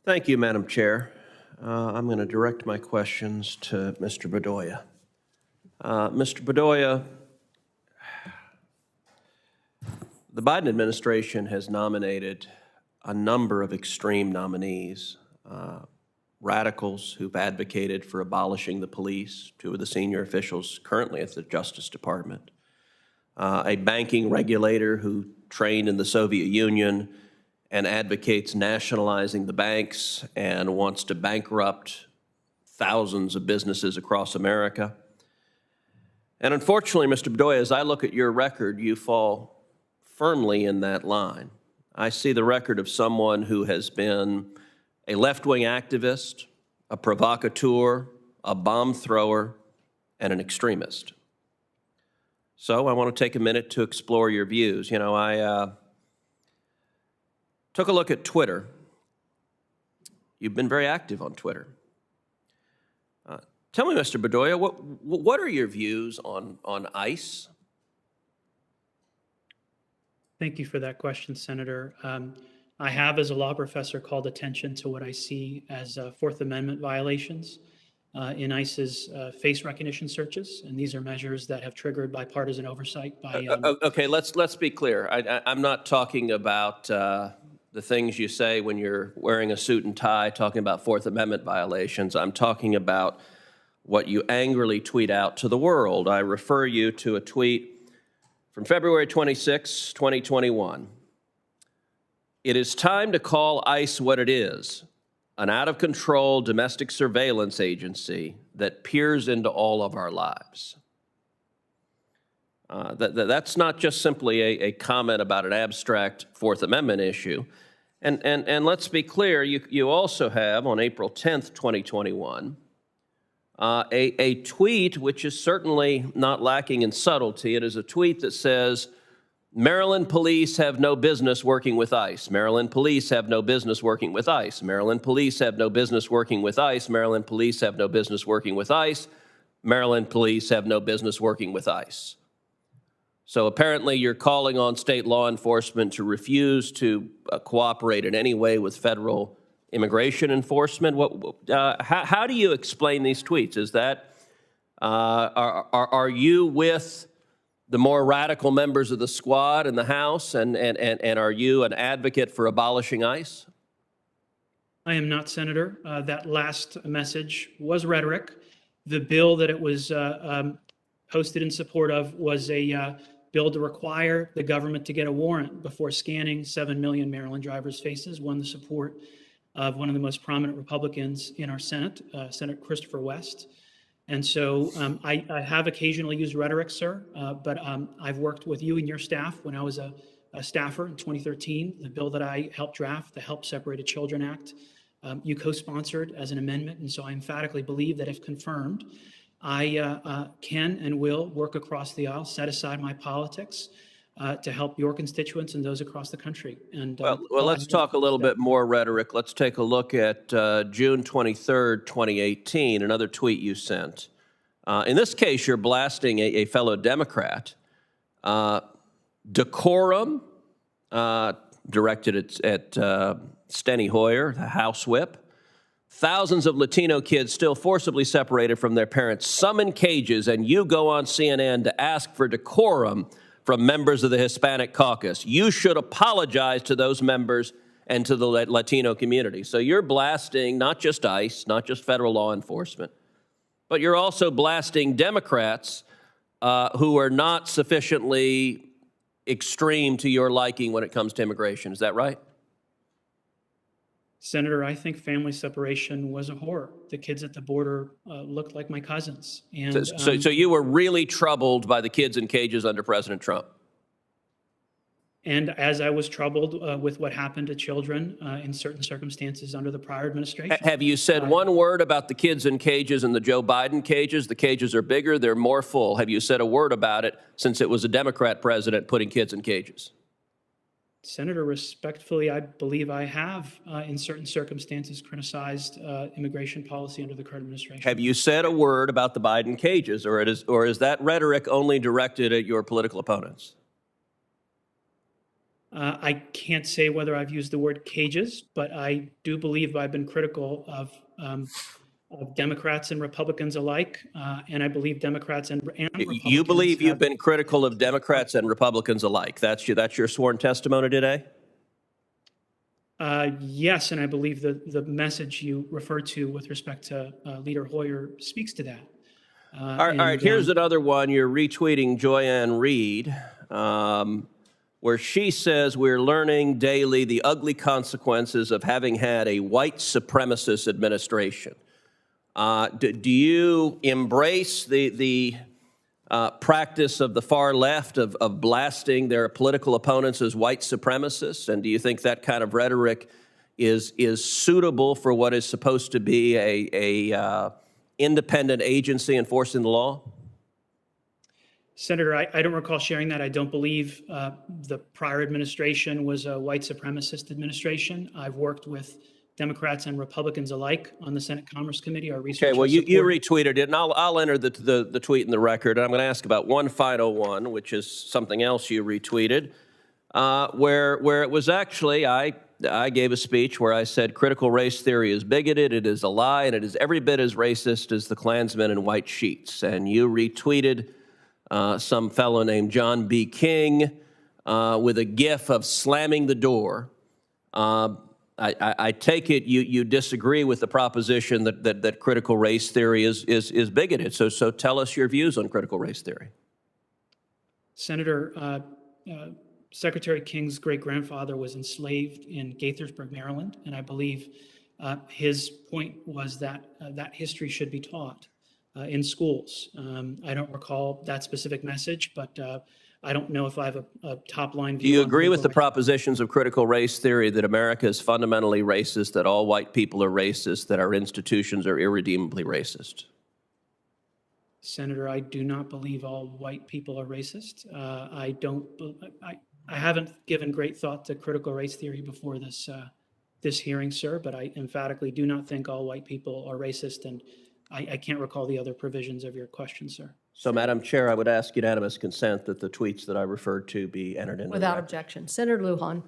Thank you, Madam Chair. I'm going to direct my questions to Mr. Bedoya. Mr. Bedoya, the Biden administration has nominated a number of extreme nominees, radicals who've advocated for abolishing the police, two of the senior officials currently at the Justice Department, a banking regulator who trained in the Soviet Union and advocates nationalizing the banks and wants to bankrupt thousands of businesses across America. And unfortunately, Mr. Bedoya, as I look at your record, you fall firmly in that line. I see the record of someone who has been a left-wing activist, a provocateur, a bomb thrower, and an extremist. So I want to take a minute to explore your views. You know, I took a look at Twitter. You've been very active on Twitter. Tell me, Mr. Bedoya, what are your views on ICE? Thank you for that question, Senator. I have, as a law professor, called attention to what I see as Fourth Amendment violations in ICE's face recognition searches, and these are measures that have triggered bipartisan oversight by... Okay, let's be clear. I'm not talking about the things you say when you're wearing a suit and tie, talking about Fourth Amendment violations. I'm talking about what you angrily tweet out to the world. I refer you to a tweet from February 26, 2021. It is time to call ICE what it is, an out-of-control domestic surveillance agency that peers into all of our lives. That's not just simply a comment about an abstract Fourth Amendment issue. And let's be clear, you also have, on April 10th, 2021, a tweet which is certainly not lacking in subtlety. It is a tweet that says, Maryland police have no business working with ICE. Maryland police have no business working with ICE. Maryland police have no business working with ICE. Maryland police have no business working with ICE. Maryland police have no business working with ICE. So apparently you're calling on state law enforcement to refuse to cooperate in any way with federal immigration enforcement. How do you explain these tweets? Is that, are you with the more radical members of the squad in the House, and are you an advocate for abolishing ICE? I am not, Senator. That last message was rhetoric. The bill that it was posted in support of was a bill to require the government to get a warrant before scanning 7 million Maryland drivers' faces, won the support of one of the most prominent Republicans in our Senate, Senator Christopher West. And so I have occasionally used rhetoric, sir, but I've worked with you and your staff when I was a staffer in 2013. The bill that I helped draft, the Help Separated Children Act, you co-sponsored as an amendment. And so I emphatically believe that if confirmed, I can and will work across the aisle, set aside my politics to help your constituents and those across the country. And well, let's talk a little bit more rhetoric. Let's take a look at June 23rd, 2018, another tweet you sent. In this case, you're blasting a fellow Democrat. Decorum, directed at Steny Hoyer, the House Whip. Thousands of Latino kids still forcibly separated from their parents, some in cages, and you go on CNN to ask for decorum from members of the Hispanic caucus. You should apologize to those members and to the Latino community. So you're blasting not just ICE, not just federal law enforcement, but you're also blasting Democrats who are not sufficiently extreme to your liking when it comes to immigration. Is that right? Senator, I think family separation was a horror. The kids at the border looked like my cousins. And so you were really troubled by the kids in cages under President Trump? And as I was troubled with what happened to children in certain circumstances under the prior administration. Have you said one word about the kids in cages and the Joe Biden cages? The cages are bigger, they're more full. Have you said a word about it since it was a Democrat president putting kids in cages? Senator, respectfully, I believe I have, in certain circumstances, criticized immigration policy under the current administration. Have you said a word about the Biden cages, or is that rhetoric only directed at your political opponents? I can't say whether I've used the word cages, but I do believe I've been critical of Democrats and Republicans alike, and I believe Democrats and Republicans. You believe you've been critical of Democrats and Republicans alike. That's your sworn testimony today? Yes, and I believe the message you referred to with respect to Leader Hoyer speaks to that. All right, here's another one. You're retweeting Joyanne Reed, where she says, we're learning daily the ugly consequences of having had a white supremacist administration. Do you embrace the practice of the far left of blasting their political opponents as white supremacists? And do you think that kind of rhetoric is suitable for what is supposed to be a independent agency enforcing the law? Senator, I don't recall sharing that. I don't believe the prior administration was a white supremacist administration. I've worked with Democrats and Republicans alike on the Senate Commerce Committee. Our research. Okay, well, you retweeted it, and I'll enter the tweet in the record. And I'm going to ask about one final one, which is something else you retweeted, where it was actually, I gave a speech where I said critical race theory is bigoted, it is a lie, and it is every bit as racist as the Klansmen in white sheets. And you retweeted some fellow named John B. King with a gif of slamming the door. I take it you disagree with the proposition that critical race theory is bigoted. So tell us your views on critical race theory. Senator, Secretary King's great-grandfather was enslaved in Gaithersburg, Maryland, and I believe his point was that that history should be taught in schools. I don't recall that specific message, but I don't know if I have a top-line view. Do you agree with the propositions of critical race theory that America is fundamentally racist, that all white people are racist, that our institutions are irredeemably racist? Senator, I do not believe all white people are racist. I haven't given great thought to critical race theory before this hearing, sir, but I emphatically do not think all white people are racist, and I can't recall the other provisions of your question, sir. So, Madam Chair, I would ask unanimous consent that the tweets that I referred to be entered into the record. Without objection. Senator Lujan.